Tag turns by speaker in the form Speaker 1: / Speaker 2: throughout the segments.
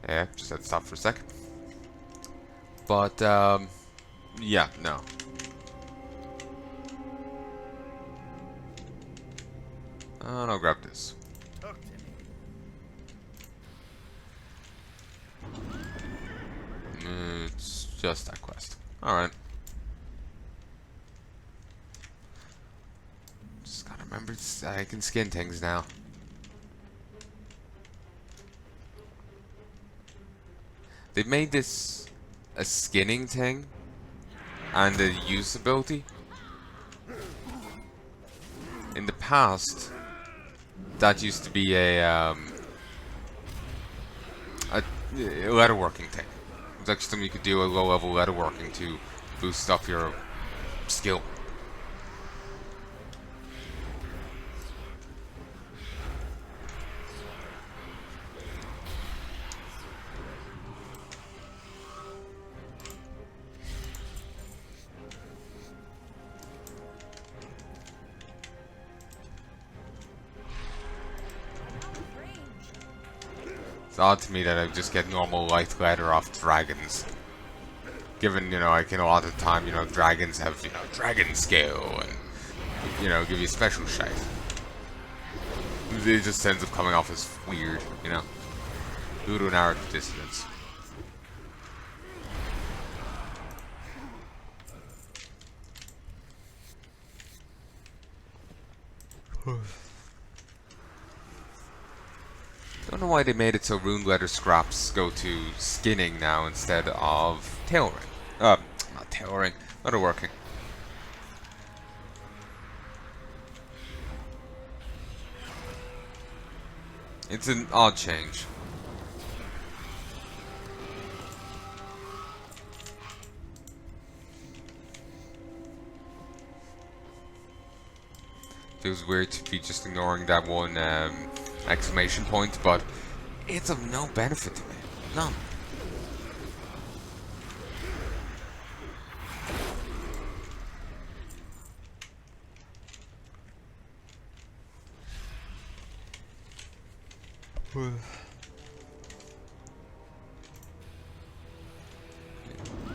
Speaker 1: Yeah, just had to stop for a sec. But, yeah, no. I'll grab this. It's just that quest. Alright. Just gotta remember I can skin things now. They've made this a skinning thing and a usability. In the past, that used to be a leatherworking thing. It was actually something you could do a low-level leatherworking to boost up your skill. It's odd to me that I just get normal light leather off dragons. Given, like in a lot of the time, dragons have, dragon scale and, give you special shite. It just ends up coming off as weird, due to narrative dissonance. Don't know why they made it so rune leather scraps go to skinning now instead of tailoring. Not tailoring, leatherworking. It's an odd change. Feels weird to be just ignoring that one exclamation point, but it's of no benefit to me. None.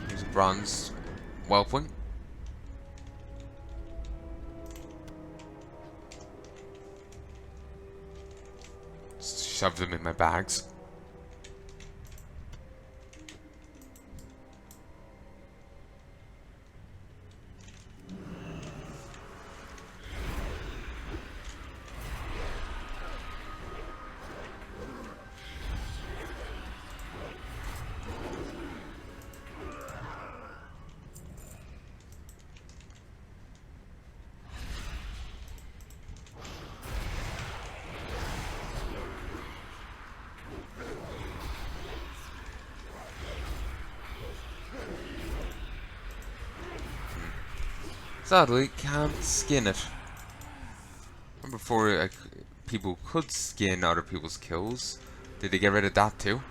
Speaker 1: Here's a bronze whelpling. Shove them in my bags. Sadly, can't skin it. Remember before people could skin other people's kills? Did they get rid of that too?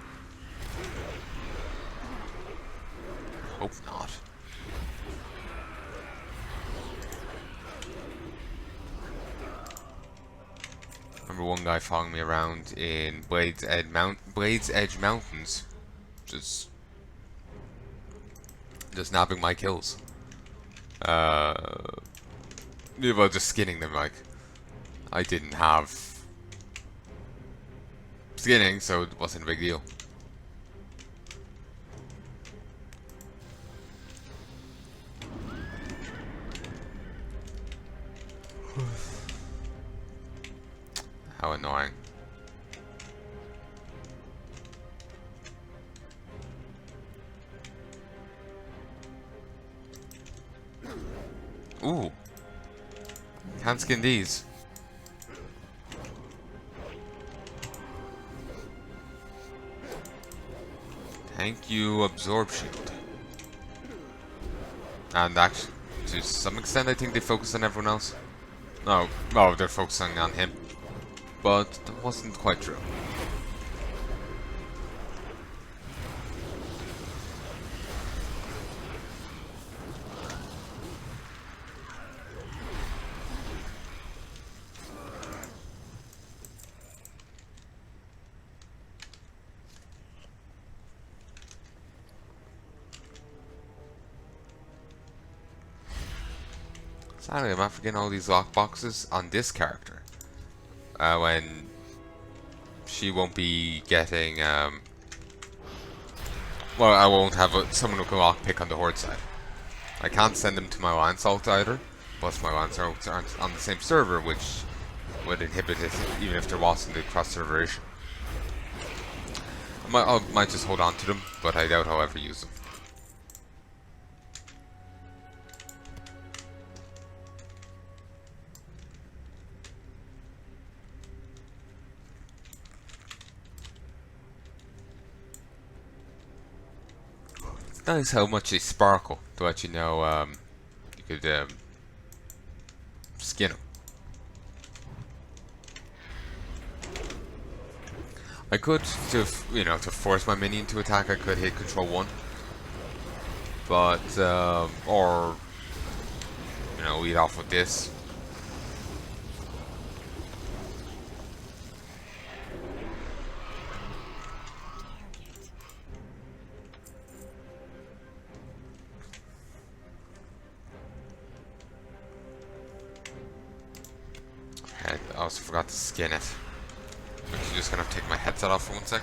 Speaker 1: Hope not. Remember one guy following me around in Blades Edge Mountains, just nabbing my kills. Well, just skinning them, like, I didn't have skinning, so it wasn't a big deal. How annoying. Ooh. Can't skin these. Thank you, Absorb Shield. And actually, to some extent, I think they focus on everyone else. No, they're focusing on him. But that wasn't quite true. Sadly, I'm after getting all these lockboxes on this character. When she won't be getting, well, I won't have someone who can lockpick on the Horde side. I can't send them to my Lance ult either, plus my Lance ults aren't on the same server, which would inhibit it even if there wasn't a cross-server issue. I might just hold on to them, but I doubt I'll ever use them. It's nice how much they sparkle to let you know you could skin them. I could, to force my minion to attack, I could hit Control 1. But, or, lead off with this. And I also forgot to skin it. I'm actually just gonna take my headset off for 1 sec.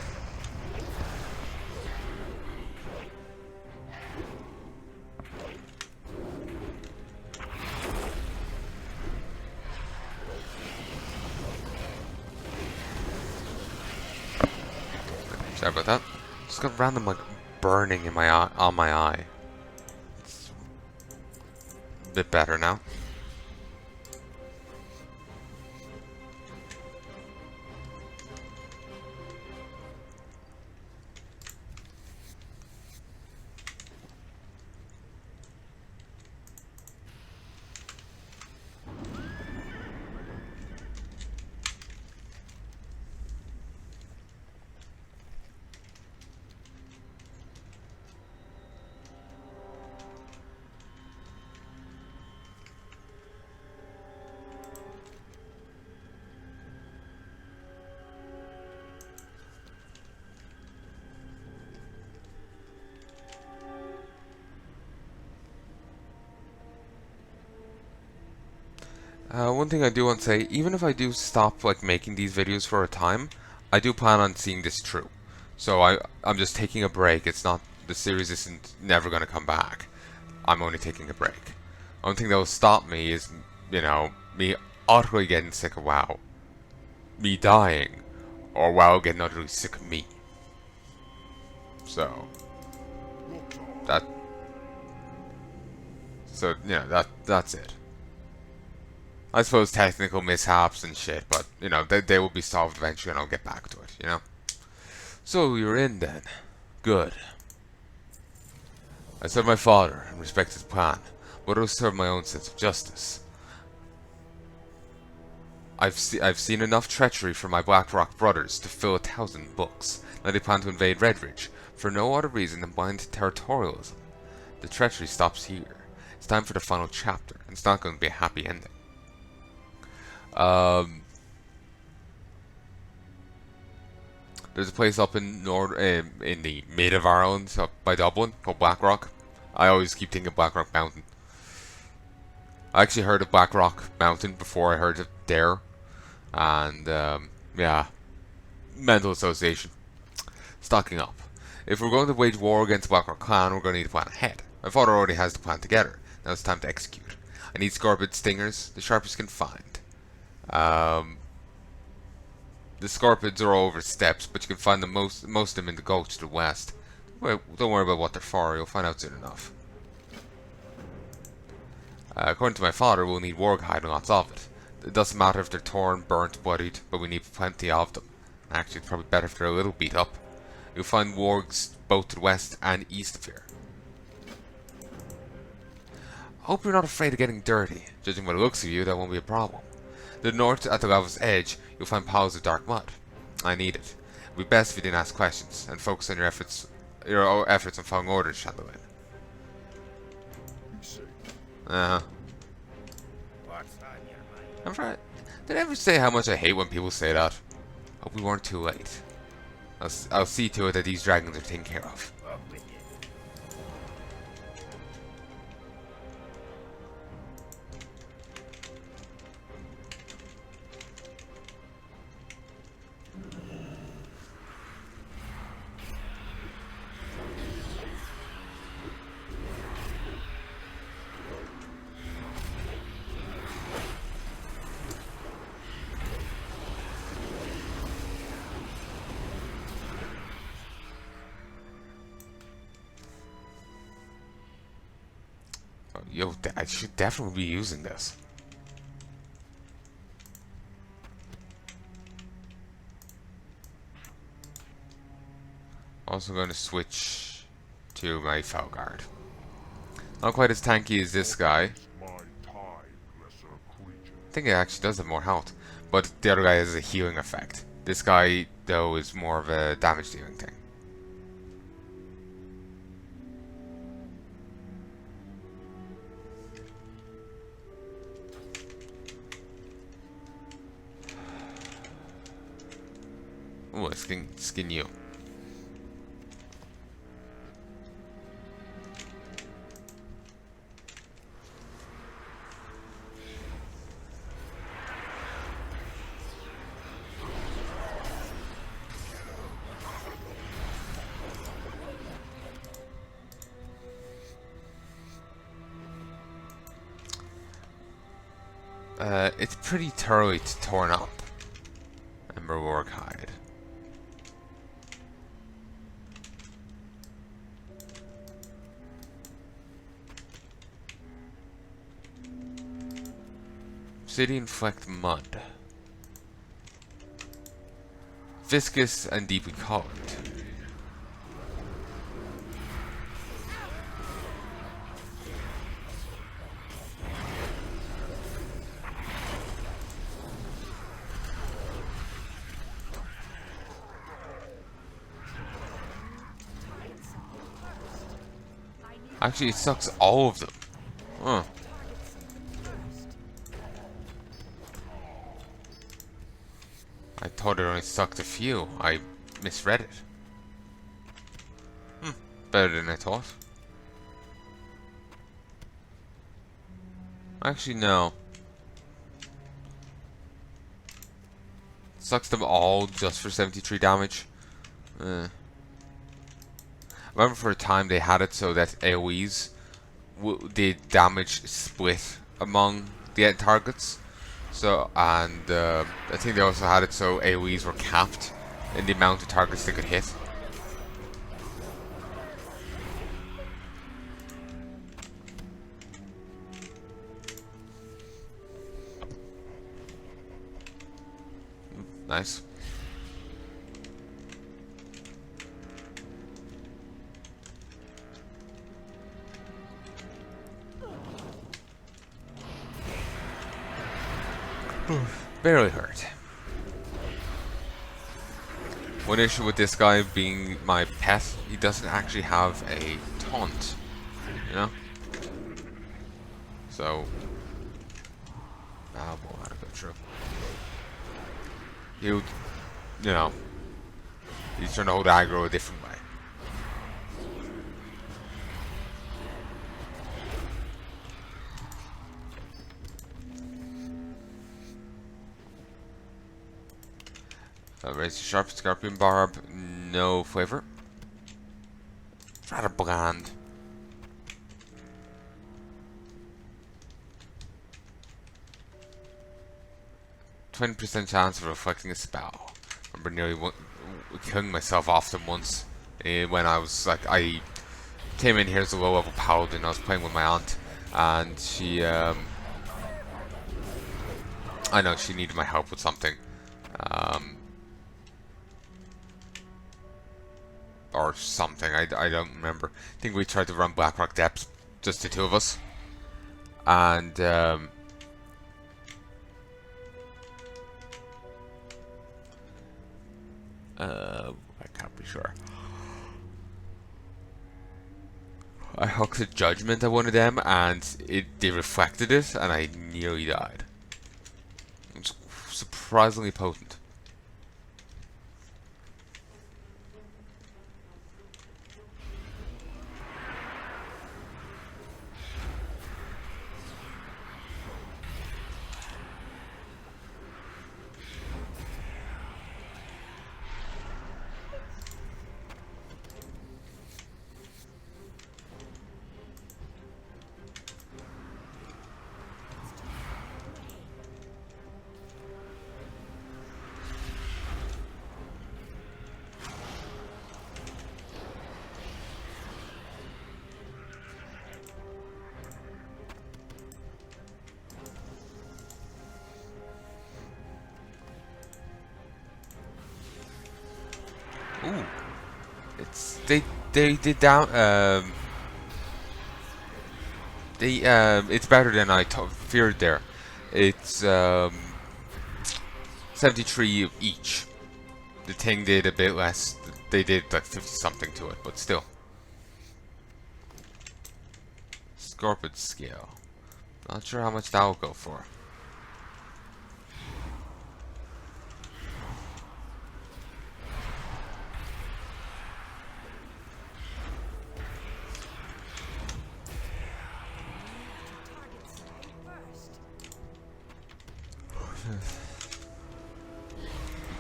Speaker 1: Sorry about that. Just got random burning in my eye, on my eye. It's a bit better now. One thing I do want to say, even if I do stop making these videos for a time, I do plan on seeing this through. So I'm just taking a break. It's not, the series isn't never gonna come back. I'm only taking a break. Only thing that will stop me is, me utterly getting sick of WoW, me dying, or WoW getting utterly sick of me. So that's it. I suppose technical mishaps and shit, but, they will be solved eventually and I'll get back to it, So, you're in then. Good. I serve my father and respect his plan, but also serve my own sense of justice. I've seen enough treachery from my Blackrock brothers to fill 1,000 books. Now they plan to invade Redridge, for no other reason than blind territorialism. The treachery stops here. It's time for the final chapter, and it's not going to be a happy ending. There's a place up in in the mid of Ireland, up by Dublin, called Blackrock. I always keep thinking Blackrock Mountain. I actually heard of Blackrock Mountain before I heard of Dare, and yeah, mental association. Stocking up. If we're going to wage war against Blackrock Clan, we're going to need to plan ahead. My father already has the plan together. Now it's time to execute. I need scorpion stingers, the sharpest can find. The scorpions are all over steps, but you can find most of them in the gulch to the west. Well, don't worry about what they're for, you'll find out soon enough. According to my father, we'll need warghide and lots of it. It doesn't matter if they're torn, burnt, bloodied, but we need plenty of them. Actually, it's probably better if they're a little beat up. You'll find wargs both to the west and east of here. Hope you're not afraid of getting dirty. Judging by the looks of you, that won't be a problem. To the north, at the lava's edge, you'll find piles of dark mud. I need it. It would be best if you didn't ask questions, and focus on your efforts on following orders, Shandalyn. Uh-huh. I'm right. Did I ever say how much I hate when people say that? Hope we weren't too late. I'll see to it that these dragons are taken care of. Yo, I should definitely be using this. Also going to switch to my Felguard. Not quite as tanky as this guy. I think it actually does have more health. But the other guy has a healing effect. This guy, though, is more of a damage dealing thing. Ooh, skin you. It's pretty thoroughly torn up. Ember Warg Hide. Obsidian Flecked Mud. Viscous and deeply colored. Actually, it sucks all of them. Huh. I thought it only sucked a few. I misread it. Better than I thought. Actually, no. Sucks them all just for 73 damage. I remember for a time they had it so that AoEs did damage split among the targets. So, and I think they also had it so AoEs were capped in the amount of targets they could hit. Nice. Barely hurt. One issue with this guy being my pet, he doesn't actually have a taunt, you know? So, we'll have to go through. You know, he's trying to hold aggro a different way. Raise the sharp scorpion barb, no flavor. It's rather bland. %20 chance of reflecting a spell. I remember nearly killing myself off them once when I was like, I came in here as a low level paladin. I was playing with my aunt, and she, I know she needed my help with something. Or something, I don't remember. I think we tried to run Blackrock Depths, just the two of us. And, I can't be sure. I hooked a judgment at one of them, and they reflected it, and I nearly died. It was surprisingly potent. they did down it's better than I feared there. It's 73 each. The thing did a bit less. They did like 50 something to it, but still. Scorpion scale. Not sure how much that will go for.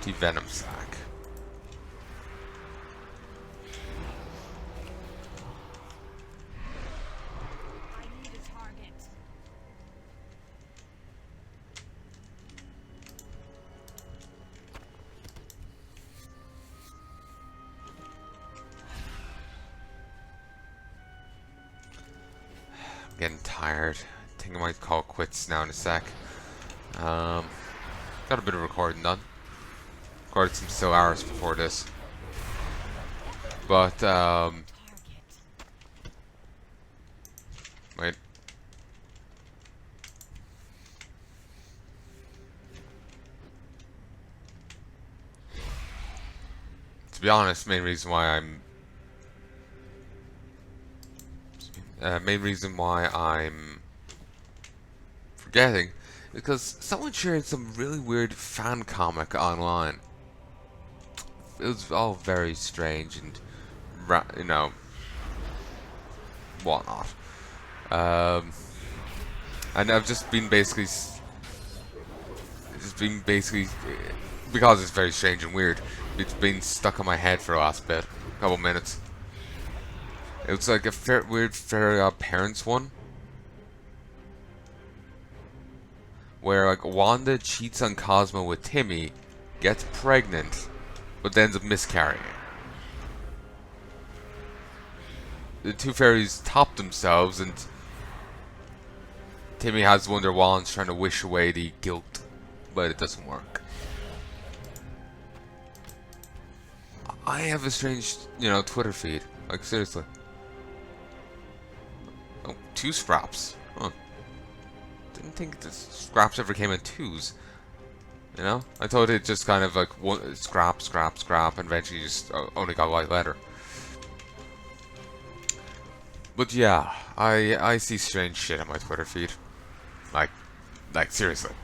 Speaker 1: The venom sack. Getting tired. I think I might call quits now in a sec. Got a bit of recording done. Recorded some still hours before this. But, wait. To be honest, main reason why I'm forgetting is because someone shared some really weird fan comic online. It was all very strange and, you know, whatnot. And I've just been basically, because it's very strange and weird, it's been stuck in my head for the last couple minutes. It was like a weird Fairy Odd Parents one, where like Wanda cheats on Cosmo with Timmy, gets pregnant, but then ends up miscarrying. The two fairies top themselves, and Timmy has one of their wands trying to wish away the guilt, but it doesn't work. I have a strange, Twitter feed. Like, seriously. Oh, 2 scraps. Huh. Didn't think the scraps ever came in 2s. I thought it just kind of like one scrap, and eventually just only got white letter. But yeah, I see strange shit on my Twitter feed. Like seriously.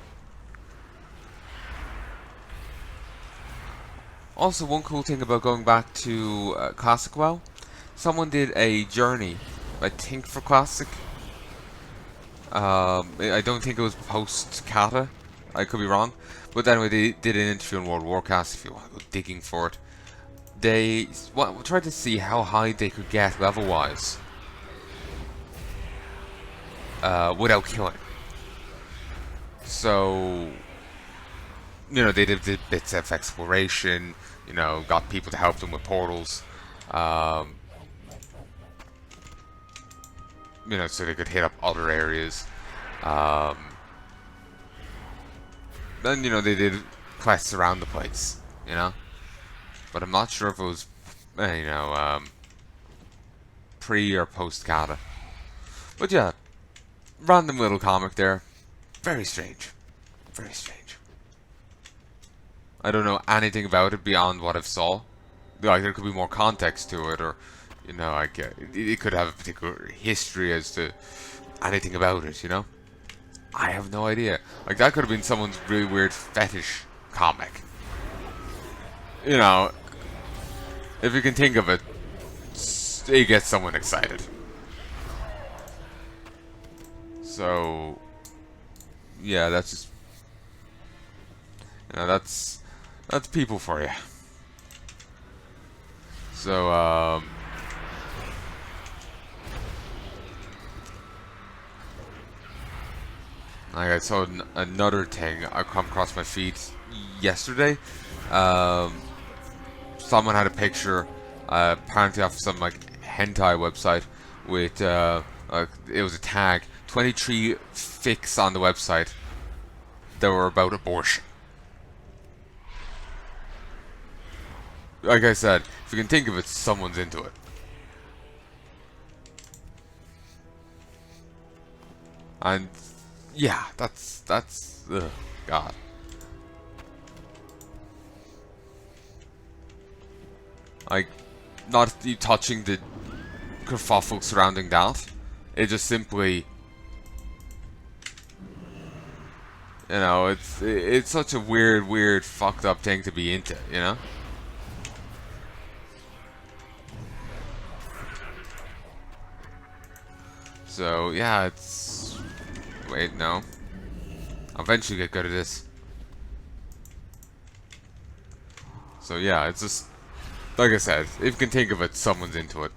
Speaker 1: Also, one cool thing about going back to Classic WoW, someone did a journey, I think, for Classic. I don't think it was post-Kata. I could be wrong. But anyway, they did an interview on World of Warcraft, if you want to go digging for it. They tried to see how high they could get level-wise without killing. So, they did bits of exploration, got people to help them with portals, so they could hit up other areas. Then, they did quests around the place, but I'm not sure if it was, pre or post-Kata. But yeah, random little comic there. Very strange. Very strange. I don't know anything about it beyond what I've saw. Like, there could be more context to it, or, it could have a particular history as to anything about it, I have no idea. Like, that could have been someone's really weird fetish comic. If you can think of it, it gets someone excited. So, yeah, that's just, that's people for you. So, like I saw another thing I come across my feed yesterday. Someone had a picture, apparently off some like hentai website, with it was a tag 23 fics on the website that were about abortion. Like I said, you can think of it, someone's into it. And yeah, that's ugh, God. Like, not you touching the kerfuffle surrounding that. It just simply, you know, it's such a weird, fucked up thing to be into, you know? So yeah, it's. Wait, no. I'll eventually get good at this. So yeah, it's just like I said, if you can think of it, someone's into it.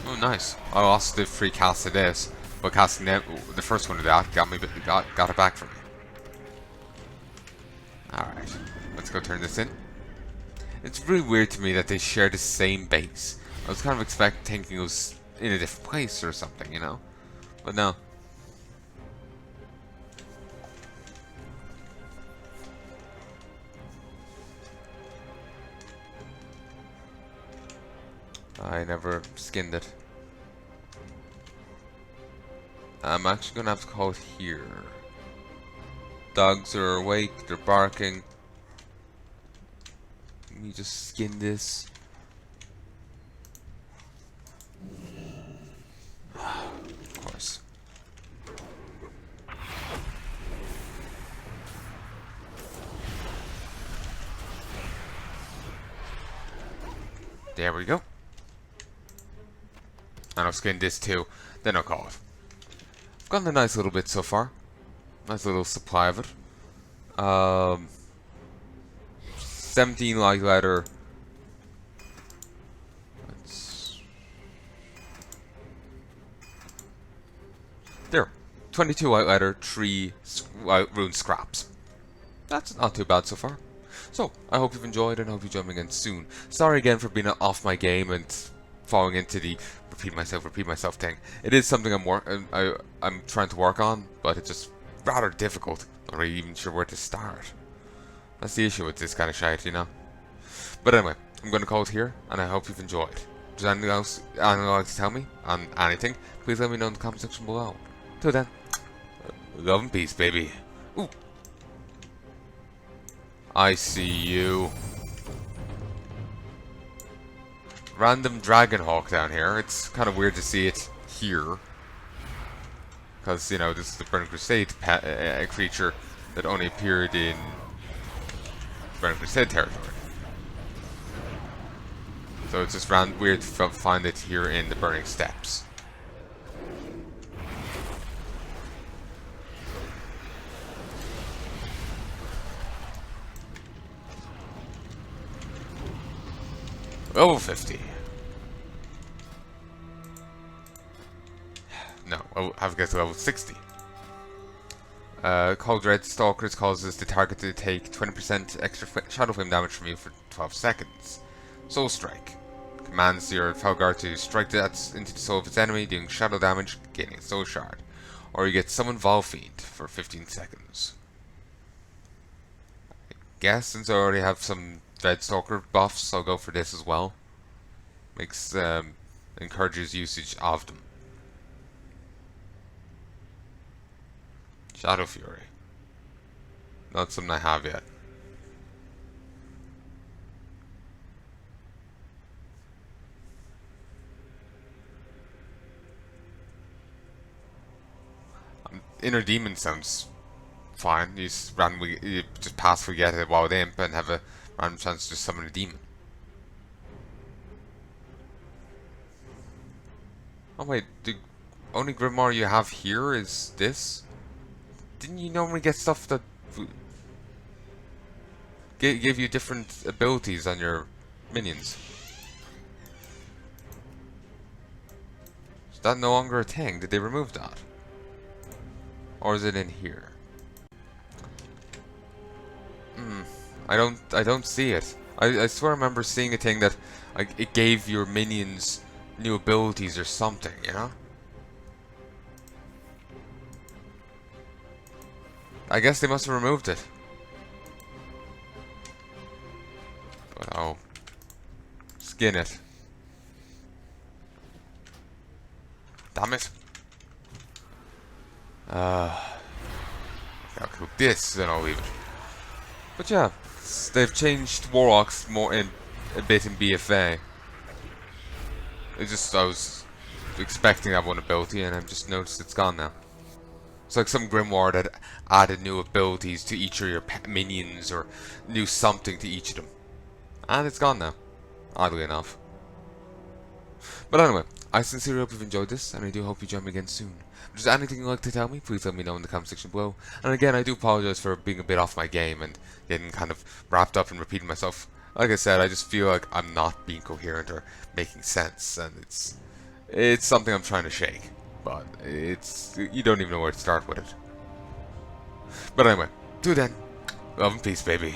Speaker 1: Oh, nice. I lost the free cast of this, but casting the first one of that got it back for me. Alright, let's go turn this in. It's really weird to me that they share the same base. I was kind of thinking it was in a different place or something, you know? But no. I never skinned it. I'm actually gonna have to call it here. Dogs are awake, they're barking. Let me just skin this. Of course. There we go. And I'll skin this too, then I'll call it. I've gotten a nice little bit so far. Nice little supply of it. 17 light leather. There. 22 white leather, 3 rune scraps. That's not too bad so far. So, I hope you've enjoyed and I hope you join me again soon. Sorry again for being off my game and falling into the repeat myself thing. It is something I'm trying to work on, but it's just rather difficult. Not really even sure where to start. That's the issue with this kind of shite, you know? But anyway, I'm going to call it here, and I hope you've enjoyed. If there's anything else you'd like to tell me on anything, please let me know in the comment section below. Till then, love and peace, baby. Ooh. I see you. Random dragon hawk down here. It's kind of weird to see it here. Because, you know, this is the Burning Crusade creature that only appeared in Burning Crusade territory. So it's just weird to find it here in the Burning Steppes. Level 50. No, I have to get to level 60. Cold Red Stalkers causes the target to take 20% extra Shadow Flame damage from you for 12 seconds. Soul Strike. Commands your Felguard to strike that into the soul of its enemy, dealing shadow damage, gaining a soul shard. Or you get Summon Volfiend for 15 seconds. I guess since I already have some Red Stalker buffs, I'll go for this as well. Encourages usage of them. Shadow Fury. Not something I have yet. Inner Demon sounds fine. You just pass forget it while with Imp and have a random chance to summon a demon. Oh wait, the only Grimoire you have here is this? Didn't you normally get stuff that... Gave you different abilities on your minions. Is that no longer a thing? Did they remove that? Or is it in here? I don't see it. I swear I remember seeing a thing that like it gave your minions new abilities or something, you know? I guess they must have removed it. But oh. Skin it. Damn it. I'll cook this, then I'll leave it. But yeah, they've changed Warlocks more in a bit in BFA. It just I was expecting that one ability, and I've just noticed it's gone now. It's like some Grimoire that added new abilities to each of your minions, or new something to each of them, and it's gone now. Oddly enough. But anyway, I sincerely hope you've enjoyed this, and I do hope you join me again soon. If there's anything you'd like to tell me, please let me know in the comment section below. And again, I do apologize for being a bit off my game and getting kind of wrapped up and repeating myself. Like I said, I just feel like I'm not being coherent or making sense, and it's something I'm trying to shake. But you don't even know where to start with it. But anyway, till then, love and peace, baby.